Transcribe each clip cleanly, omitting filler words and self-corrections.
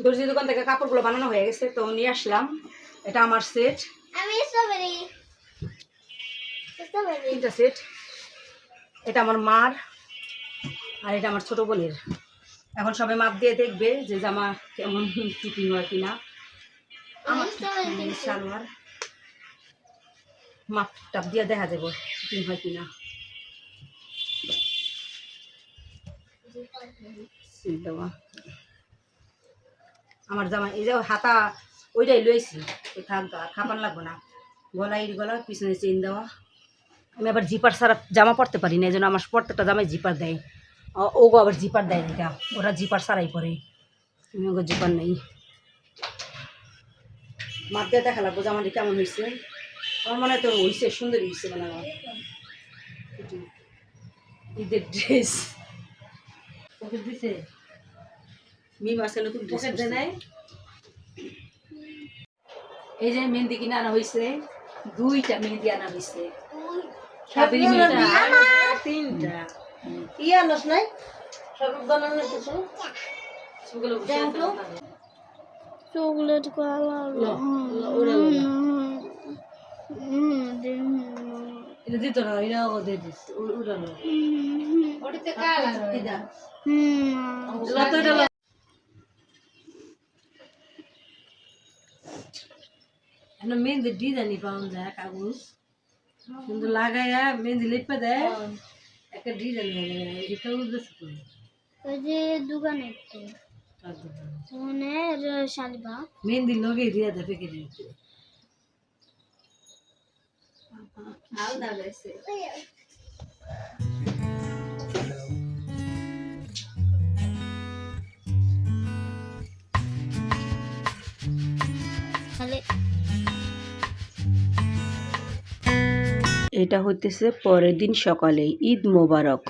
দর্জি দোকান থেকে কাপড়গুলো বানানো হয়ে গেছে, তো নিয়ে আসলাম। এটা আমার সেট, তিনটা সেট। এটা আমার মার, আর এটা আমার ছোট বোনের। এখন সবাই মাপ দিয়ে দেখবে যে জামা কেমন ফিটিং হয় কিনা। আমার সালোয়ার মাপ টাপ দিয়ে দেখা যাবে ফিটিং হয় কিনা। দেওয়া আমার জামা এই যে হাতা ওইটাই লইছি, ওই থাকবে আর খাপান লাগবো না। গলা পিছনে চেন দেওয়া। আমি আবার জিপার ছাড়া জামা পরতে পারি না, এই জন্য আমার প্রত্যেকটা জামাই জিপার দেয়। ওগো আবার জিপার দেয় এটা, ওরা জিপার ছাড়াই পরে, আমি ওগো জিপার নেই। মাপ দিয়ে দেখা লাগবো জামাটি কেমন হয়েছে। আমার মনে হয় তো হয়েছে, সুন্দরই হয়েছে। মানে আমার ঈদের ড্রেস দিছে মিম আছে নতুন ড্রেস নাই। এই যে মেহেন্দি কিনে আনা হয়েছে, 2টা মেহেন্দি আনা হয়েছে। তিনটা আনস নাই চকলেট এটা দিত না, এটা দিয়ে দিস উড়ানো। মেহেন্দি ডিজাইনই পাওয়া যায়, কাগজ কিন্তু লাগাইয়া মেহেন্দি লিপে দেয়, একটা ডিজাইন হয়ে যায়। এটা ওই যে দোকানে শালিবা মেহেন্দি লগে দিয়ে দেয় পেকে দিয়েছে। আলাদা গেছে এটা হইতেছে পরের দিন সকালে। ঈদ মোবারক,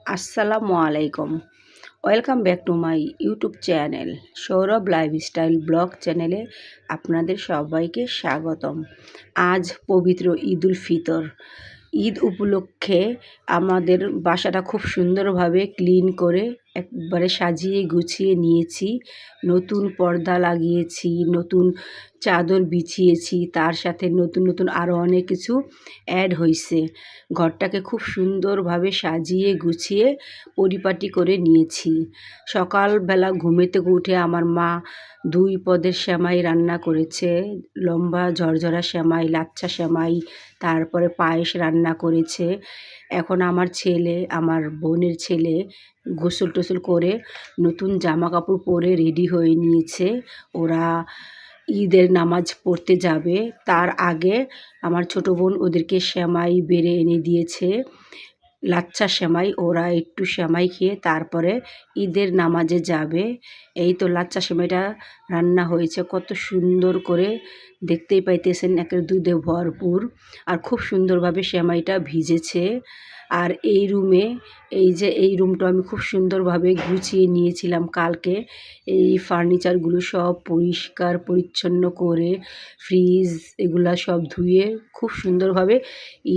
আসসালামু আলাইকুম। Welcome back to my YouTube channel Sourav lifestyle blog চ্যানেলে আপনাদের সবাইকে স্বাগতম। আজ পবিত্র ঈদুল ফিতর। ঈদ উপলক্ষে আমাদের বাসাটা খুব সুন্দরভাবে ক্লিন করে একবারে সাজিয়ে গুছিয়ে নিয়েছি। নতুন পর্দা লাগিয়েছি, নতুন চাদর বিছিয়েছি, তার সাথে নতুন নতুন আরও অনেক কিছু অ্যাড হয়েছে। ঘরটাকে খুব সুন্দরভাবে সাজিয়ে গুছিয়ে পরিপাটি করে নিয়েছি। সকালবেলা ঘুমে থেকে উঠে আমার মা 2 পদের সেমাই রান্না করেছে, লম্বা ঝরঝরা সেমাই, লাচ্ছা সেমাই, তারপরে পায়েস রান্না করেছে। এখন আমার ছেলে, আমার বোনের ছেলে গোসল টোসল করে নতুন জামা কাপড় পরে রেডি হয়ে নিয়েছে। ওরা ঈদের নামাজ পড়তে যাবে। তার আগে আমার ছোটো বোন ওদেরকে সেমাই বেড়ে এনে দিয়েছে, লাচ্ছা সেমাই। ওরা একটু সেমাই খেয়ে তারপরে ঈদের নামাজে যাবে। এই তো লাচ্ছা সেমাইটা রান্না হয়েছে, কত সুন্দর করে দেখতেই পাইতেছেন, একের দুধে ভরপুর আর খুব সুন্দরভাবে সেমাইটা ভিজেছে। আর এই রুমে, এই রুমটা আমি খুব সুন্দরভাবে গুছিয়ে নিয়েছিলাম কালকে। এই ফার্নিচারগুলো সব পরিষ্কার পরিচ্ছন্ন করে, ফ্রিজ এগুলা সব ধুয়ে খুব সুন্দরভাবে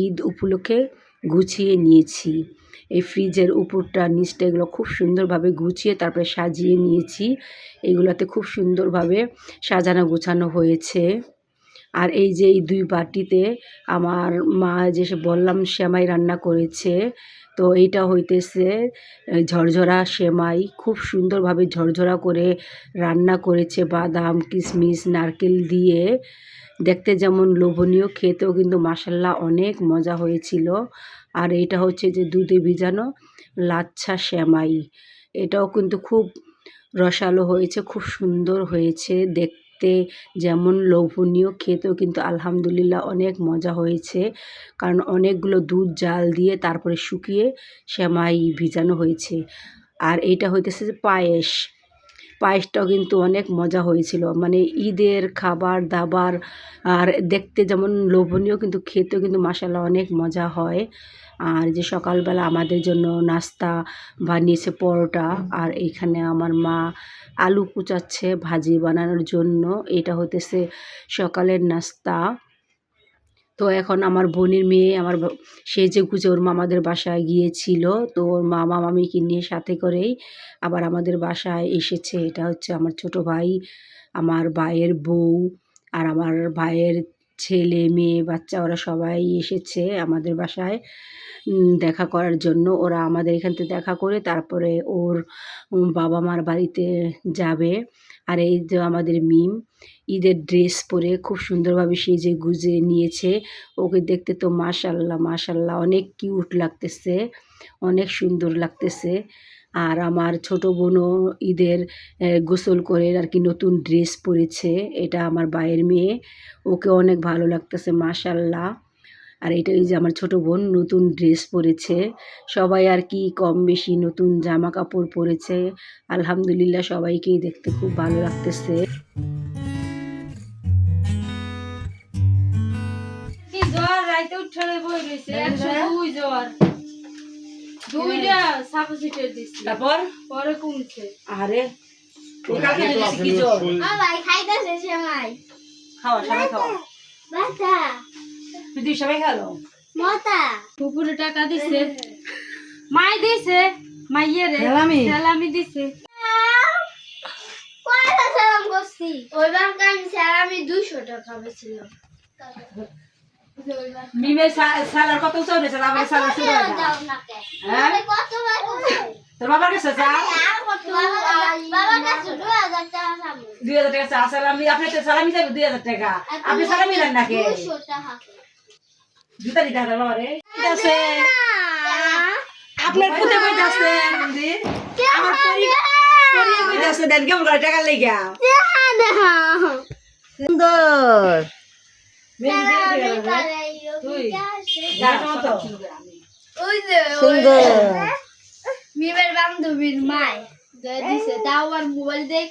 ঈদ উপলক্ষে গুছিয়ে নিয়েছি। এই ফ্রিজের উপরটা নিচটা এগুলো খুব সুন্দরভাবে গুছিয়ে তারপরে সাজিয়ে নিয়েছি। এগুলোতে খুব সুন্দরভাবে সাজানো গোছানো হয়েছে। আর এই যে এই 2 বাটিতে আমার মা যে বললাম সেমাই রান্না করেছে, তো এইটা হইতেছে ঝরঝরা সেমাই। খুব সুন্দরভাবে ঝরঝরা করে রান্না করেছে, বাদাম কিশমিশ নারকেল দিয়ে। দেখতে যেমন লোভনীয়, খেতেও কিন্তু মাশাল্লাহ অনেক মজা হয়েছিল। আর এটা হচ্ছে যে দুধে ভিজানো লাচ্ছা সেমাই, এটাও কিন্তু খুব রসালো হয়েছে, খুব সুন্দর হয়েছে দেখতে, যেমন লোভনীয়, খেতেও কিন্তু আলহামদুলিল্লাহ অনেক মজা হয়েছে। কারণ অনেকগুলো দুধ জাল দিয়ে তারপরে শুকিয়ে সেমাই ভিজানো হয়েছে। আর এইটা হইতেছে যে পায়েসটাও কিন্তু অনেক মজা হয়েছিল। মানে ঈদের খাবার দাবার আর দেখতে যেমন লোভনীয়, কিন্তু খেতেও কিন্তু মাশাআল্লাহ অনেক মজা হয়। আর যে সকালবেলা আমাদের জন্য নাস্তা বানিয়েছে পরোটা, আর এইখানে আমার মা আলু কুচাচ্ছে ভাজি বানানোর জন্য। এটা হতেছে সকালের নাস্তা। তো এখন আমার বোনের মেয়ে সেজে গুজে ওর মামাদের বাসায় গিয়েছিল, তো ওর মামা মামিকে নিয়ে সাথে করেই আবার আমাদের বাসায় এসেছে। এটা হচ্ছে আমার ছোট ভাই, আমার ভাইয়ের বউ আর আমার ভাইয়ের ছেলে মেয়ে বাচ্চা, ওরা সবাই এসেছে আমাদের বাসায় দেখা করার জন্য। ওরা আমাদের এখান থেকে দেখা করে তারপরে ওর বাবা মার বাড়িতে যাবে। আর এই যে আমাদের মিম ঈদের ড্রেস পরে খুব সুন্দরভাবে সেজে গুজে নিয়েছে। ওকে দেখতে তো মাশাল্লাহ মাশাল্লাহ অনেক কিউট লাগতেছে, অনেক সুন্দর লাগতেছে। আর আমার ছোট বোনও ঈদের গোসল করে আর কি নতুন ড্রেস পরেছে। এটা আমার ভাইয়ের মেয়ে, ওকে অনেক ভালো লাগতেছে মাশাল্লাহ। আর এটা এই যে আমার ছোট বোন নতুন ড্রেস পরেছে। সবাই আর কি কম বেশি নতুন জামা কাপড় পরেছে। আলহামদুলিল্লাহ সবাইকেই দেখতে খুব ভালো লাগতেছে। কি জ্বর রাইতে উঠে বই রইছে 102 জ্বর, দুইটা সাবসিটেট দিছি, তারপর পরে কমছে। আরে কালকে দিয়েছি কি জ্বর? ভাই খাইতেছে সেমাই খাওয়া সবাই খাওয়া, বাতা তুই সবাই খালো। মতা পুকুরে টাকা দিছে, মাই দিছে, মাইয়ের সালামি দিছে। কয়টা সালাম করছি ওইবার আমি সালামি 200 টাকা বেছিলাম। মিমের সালার কত চলে স্যার? আমার সালার শুরু হয় না। হ্যাঁ কতবার করছি তোর বাবার কাছে চা বাবার কাছে 2000 টাকা সালাম 2000 টাকা চা সালামি, আপনি তো সালামি যাবে 2000 টাকা, আপনি সালামি দেন নাকি? 200 টাকা জুতা দিতে হবে বাবা রে। ঠিক আছে আপনার পুতে কইতাছে আমার পরিয়ে কইতাছে দেন কেমন করে টাকা লেগা সুন্দর সুন্দর মিমের বান্ধবীর মাই দিছে, তাও আর মোবাইল দেখ